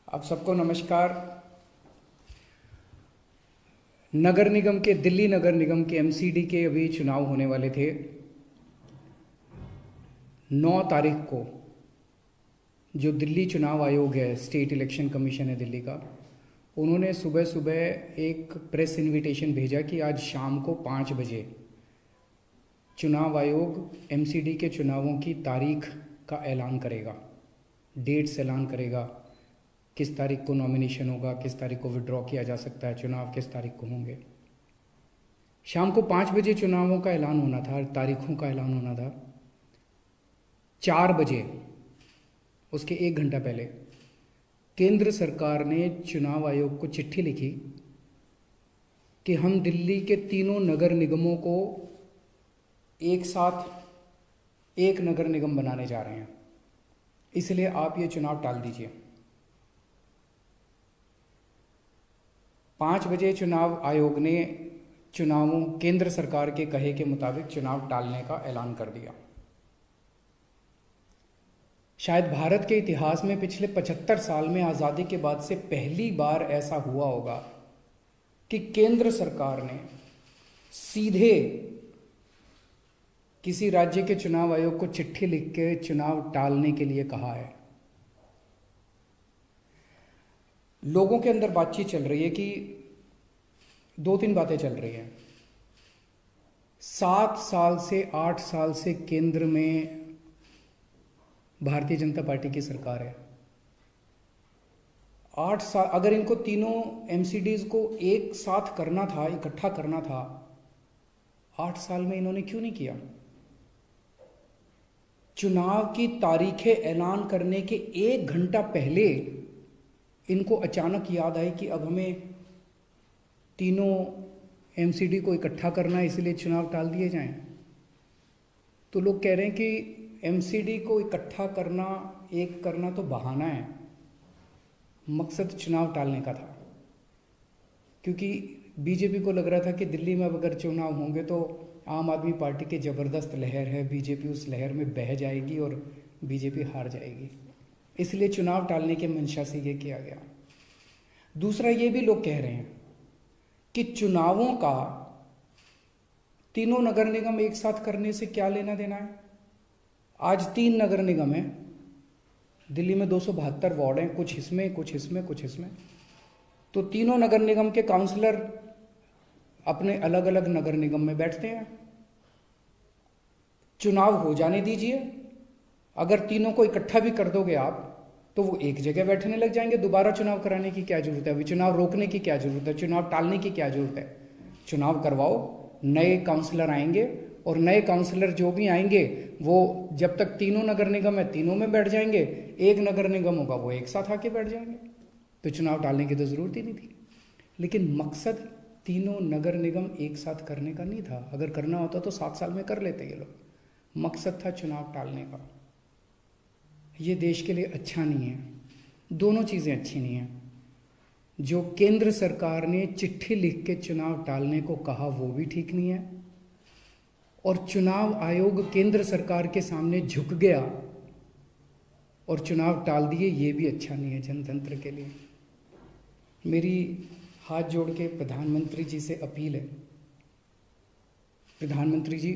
आप सबको नमस्कार। नगर निगम के दिल्ली नगर निगम के एमसीडी के अभी चुनाव होने वाले थे। 9 तारीख को जो दिल्ली चुनाव आयोग है, स्टेट इलेक्शन कमीशन है दिल्ली का, उन्होंने सुबह सुबह एक प्रेस इनविटेशन भेजा कि आज शाम को 5 बजे चुनाव आयोग एमसीडी के चुनावों की तारीख का ऐलान करेगा, डेट्स ऐलान करेगा, किस तारीख को नॉमिनेशन होगा, किस तारीख को विड्रॉ किया जा सकता है, चुनाव किस तारीख को होंगे। शाम को 5 बजे चुनावों का ऐलान होना था, तारीखों का ऐलान होना था। 4 बजे, उसके 1 घंटा पहले, केंद्र सरकार ने चुनाव आयोग को चिट्ठी लिखी कि हम दिल्ली के तीनों नगर निगमों को एक साथ एक नगर निगम बनाने जा रहे हैं, इसलिए आप ये चुनाव टाल दीजिए। 5 बजे चुनाव आयोग ने चुनावों केंद्र सरकार के कहे के मुताबिक चुनाव टालने का ऐलान कर दिया। शायद भारत के इतिहास में पिछले 75 साल में आज़ादी के बाद से पहली बार ऐसा हुआ होगा कि केंद्र सरकार ने सीधे किसी राज्य के चुनाव आयोग को चिट्ठी लिख के चुनाव टालने के लिए कहा है। लोगों के अंदर बातचीत चल रही है कि 2-3 बातें चल रही हैं। 7 साल से 8 साल से केंद्र में भारतीय जनता पार्टी की सरकार है। 8 साल, अगर इनको तीनों एमसीडीज को एक साथ करना था, इकट्ठा करना था, 8 साल में इन्होंने क्यों नहीं किया? चुनाव की तारीखें ऐलान करने के 1 घंटा पहले इनको अचानक याद आई कि अब हमें तीनों एमसीडी को इकट्ठा करना है, इसलिए चुनाव टाल दिए जाएं। तो लोग कह रहे हैं कि एमसीडी को इकट्ठा करना, एक करना तो बहाना है, मकसद चुनाव टालने का था। क्योंकि बीजेपी को लग रहा था कि दिल्ली में अगर चुनाव होंगे तो आम आदमी पार्टी की ज़बरदस्त लहर है, बीजेपी उस लहर में बह जाएगी और बीजेपी हार जाएगी, इसलिए चुनाव टालने के मंशा से ये किया गया। दूसरा, ये भी लोग कह रहे हैं कि चुनावों का तीनों नगर निगम एक साथ करने से क्या लेना देना है। आज 3 नगर निगम हैं दिल्ली में, 272 वार्ड हैं, कुछ इसमें कुछ इसमें कुछ इसमें। तो तीनों नगर निगम के काउंसलर अपने अलग अलग नगर निगम में बैठते हैं। चुनाव हो जाने दीजिए, अगर तीनों को इकट्ठा भी कर दोगे आप तो वो एक जगह बैठने लग जाएंगे। दोबारा चुनाव कराने की क्या जरूरत है? अभी चुनाव रोकने की क्या जरूरत है? चुनाव टालने की क्या जरूरत है? चुनाव करवाओ, नए काउंसलर आएंगे और नए काउंसलर जो भी आएंगे वो जब तक तीनों नगर निगम है तीनों में बैठ जाएंगे, एक नगर निगम होगा वो एक साथ आके बैठ जाएंगे। तो चुनाव टालने की तो जरूरत ही नहीं थी। लेकिन मकसद तीनों नगर निगम एक साथ करने का नहीं था। अगर करना होता तो 7 साल में कर लेते ये लोग। मकसद था चुनाव टालने का। ये देश के लिए अच्छा नहीं है, दोनों चीज़ें अच्छी नहीं हैं। जो केंद्र सरकार ने चिट्ठी लिख के चुनाव टालने को कहा वो भी ठीक नहीं है, और चुनाव आयोग केंद्र सरकार के सामने झुक गया और चुनाव टाल दिए, ये भी अच्छा नहीं है जनतंत्र के लिए। मेरी हाथ जोड़ के प्रधानमंत्री जी से अपील है, प्रधानमंत्री जी,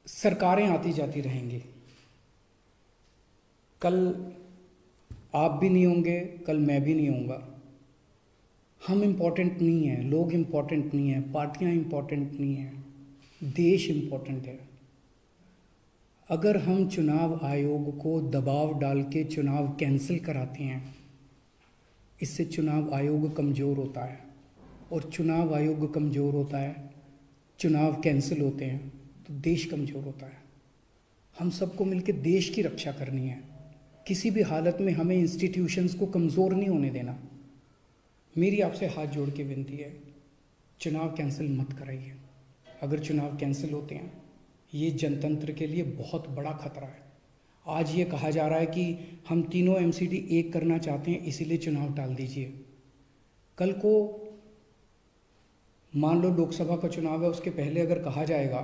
सरकारें आती जाती रहेंगी, कल आप भी नहीं होंगे, कल मैं भी नहीं होऊंगा। हम इम्पोर्टेंट नहीं हैं, लोग इम्पोर्टेंट नहीं हैं, पार्टियां इम्पोर्टेंट नहीं हैं, देश इम्पोर्टेंट है। अगर हम चुनाव आयोग को दबाव डाल के चुनाव कैंसिल कराते हैं, इससे चुनाव आयोग कमज़ोर होता है, और चुनाव आयोग कमज़ोर होता है, चुनाव कैंसिल होते हैं तो देश कमज़ोर होता है। हम सबको मिलकर देश की रक्षा करनी है। किसी भी हालत में हमें इंस्टीट्यूशंस को कमज़ोर नहीं होने देना। मेरी आपसे हाथ जोड़ के विनती है, चुनाव कैंसिल मत कराइए। अगर चुनाव कैंसिल होते हैं, ये जनतंत्र के लिए बहुत बड़ा खतरा है। आज ये कहा जा रहा है कि हम तीनों एमसीडी एक करना चाहते हैं, इसीलिए चुनाव टाल दीजिए। कल को मान लो लोकसभा का चुनाव है, उसके पहले अगर कहा जाएगा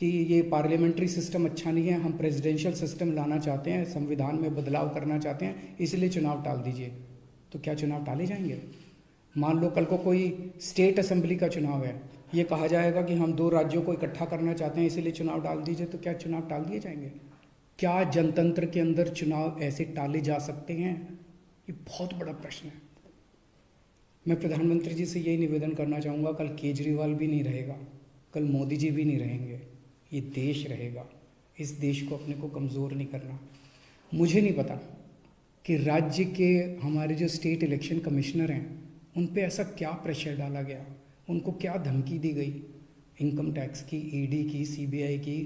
कि ये पार्लियामेंट्री सिस्टम अच्छा नहीं है, हम प्रेसिडेंशियल सिस्टम लाना चाहते हैं, संविधान में बदलाव करना चाहते हैं, इसलिए चुनाव टाल दीजिए, तो क्या चुनाव टाले जाएंगे? मान लो कल को कोई स्टेट असेंबली का चुनाव है, ये कहा जाएगा कि हम 2 राज्यों को इकट्ठा करना चाहते हैं इसलिए चुनाव टाल दीजिए, तो क्या चुनाव टाल दिए जाएंगे? क्या जनतंत्र के अंदर चुनाव ऐसे टाले जा सकते हैं? ये बहुत बड़ा प्रश्न है। मैं प्रधानमंत्री जी से यही निवेदन करना चाहूँगा, कल केजरीवाल भी नहीं रहेगा, कल मोदी जी भी नहीं रहेंगे, ये देश रहेगा। इस देश को अपने को कमज़ोर नहीं करना। मुझे नहीं पता कि राज्य के हमारे जो स्टेट इलेक्शन कमिश्नर हैं उन पे ऐसा क्या प्रेशर डाला गया, उनको क्या धमकी दी गई, इनकम टैक्स की, ईडी की, सीबीआई की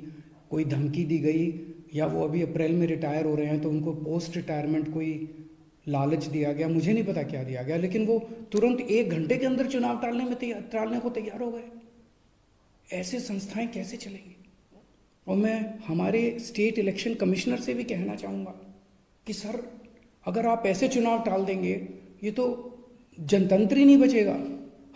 कोई धमकी दी गई, या वो अभी अप्रैल में रिटायर हो रहे हैं तो उनको पोस्ट रिटायरमेंट कोई लालच दिया गया, मुझे नहीं पता क्या दिया गया, लेकिन वो तुरंत 1 घंटे के अंदर चुनाव टालने को तैयार हो गए। ऐसे संस्थाएं कैसे चलेंगी? और मैं हमारे स्टेट इलेक्शन कमिश्नर से भी कहना चाहूँगा कि सर, अगर आप ऐसे चुनाव टाल देंगे, ये तो जनतंत्र ही नहीं बचेगा।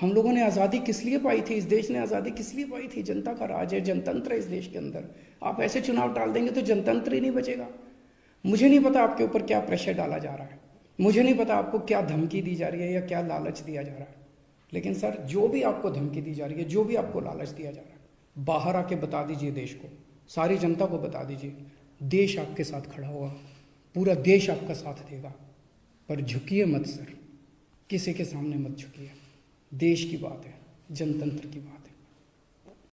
हम लोगों ने आज़ादी किस लिए पाई थी? इस देश ने आज़ादी किस लिए पाई थी? जनता का राज है, जनतंत्र है इस देश के अंदर। आप ऐसे चुनाव टाल देंगे तो जनतंत्र ही नहीं बचेगा। मुझे नहीं पता आपके ऊपर क्या प्रेशर डाला जा रहा है, मुझे नहीं पता आपको क्या धमकी दी जा रही है या क्या लालच दिया जा रहा है, लेकिन सर, जो भी आपको धमकी दी जा रही है, जो भी आपको लालच दिया जा रहा है, बाहर आके बता दीजिए देश को, सारी जनता को बता दीजिए। देश आपके साथ खड़ा होगा, पूरा देश आपका साथ देगा। पर झुकिए मत सर, किसी के सामने मत झुकिए। देश की बात है, जनतंत्र की बात है।